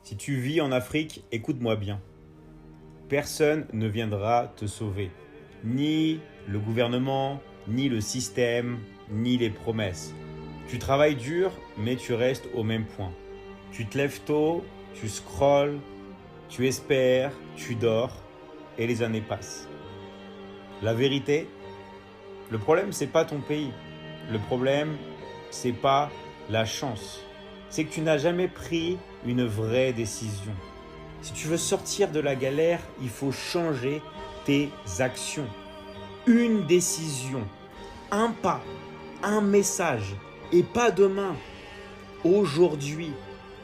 Si tu vis en Afrique, écoute-moi bien. Personne ne viendra te sauver. Ni le gouvernement, ni le système, ni les promesses. Tu travailles dur, mais tu restes au même point. Tu te lèves tôt, tu scrolles, tu espères, tu dors, et les années passent. La vérité, le problème, c'est pas ton pays. Le problème, c'est pas la chance. C'est que tu n'as jamais pris une vraie décision. Si tu veux sortir de la galère, il faut changer tes actions. Une décision, un pas, un message, et pas demain. Aujourd'hui,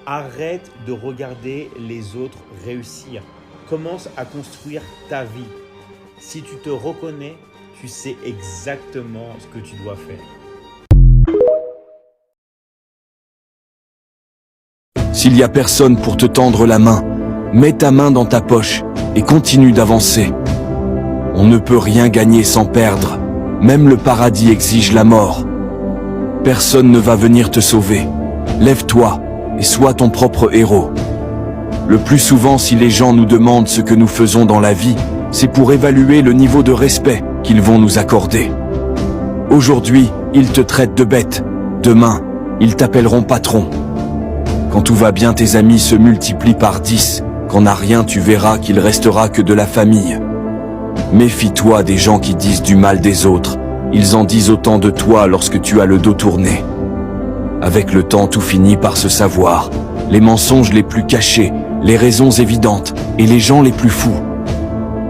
arrête de regarder les autres réussir. Commence à construire ta vie. Si tu te reconnais, tu sais exactement ce que tu dois faire. S'il n'y a personne pour te tendre la main, mets ta main dans ta poche et continue d'avancer. On ne peut rien gagner sans perdre. Même le paradis exige la mort. Personne ne va venir te sauver. Lève-toi et sois ton propre héros. Le plus souvent, si les gens nous demandent ce que nous faisons dans la vie, c'est pour évaluer le niveau de respect qu'ils vont nous accorder. Aujourd'hui, ils te traitent de bête. Demain, ils t'appelleront patron. Quand tout va bien, tes amis se multiplient par 10. Quand n'a rien, tu verras qu'il restera que de la famille. Méfie-toi des gens qui disent du mal des autres. Ils en disent autant de toi lorsque tu as le dos tourné. Avec le temps, tout finit par se savoir. Les mensonges les plus cachés, les raisons évidentes et les gens les plus fous.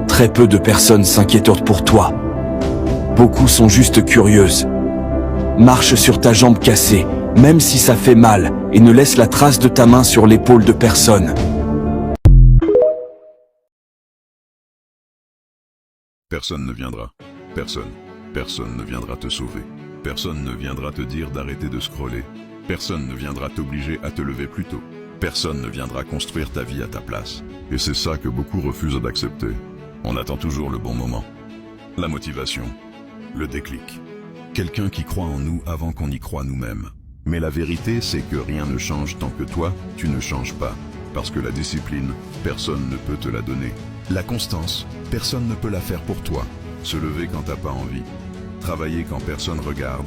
Très peu de personnes s'inquiètent pour toi. Beaucoup sont juste curieuses. Marche sur ta jambe cassée, même si ça fait mal, et ne laisse la trace de ta main sur l'épaule de personne. Personne ne viendra. Personne. Personne ne viendra te sauver. Personne ne viendra te dire d'arrêter de scroller. Personne ne viendra t'obliger à te lever plus tôt. Personne ne viendra construire ta vie à ta place. Et c'est ça que beaucoup refusent d'accepter. On attend toujours le bon moment. La motivation. Le déclic. Quelqu'un qui croit en nous avant qu'on y croit nous-mêmes. Mais la vérité, c'est que rien ne change tant que toi, tu ne changes pas. Parce que la discipline, personne ne peut te la donner. La constance, personne ne peut la faire pour toi. Se lever quand t'as pas envie. Travailler quand personne regarde.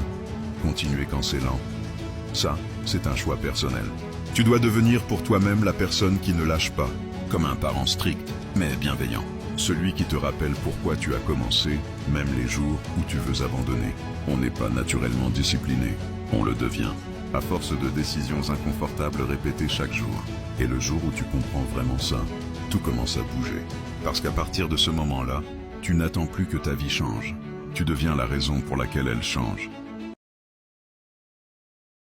Continuer quand c'est lent. Ça, c'est un choix personnel. Tu dois devenir pour toi-même la personne qui ne lâche pas. Comme un parent strict, mais bienveillant. Celui qui te rappelle pourquoi tu as commencé, même les jours où tu veux abandonner. On n'est pas naturellement discipliné. On le devient, à force de décisions inconfortables répétées chaque jour. Et le jour où tu comprends vraiment ça, tout commence à bouger. Parce qu'à partir de ce moment-là, tu n'attends plus que ta vie change. Tu deviens la raison pour laquelle elle change.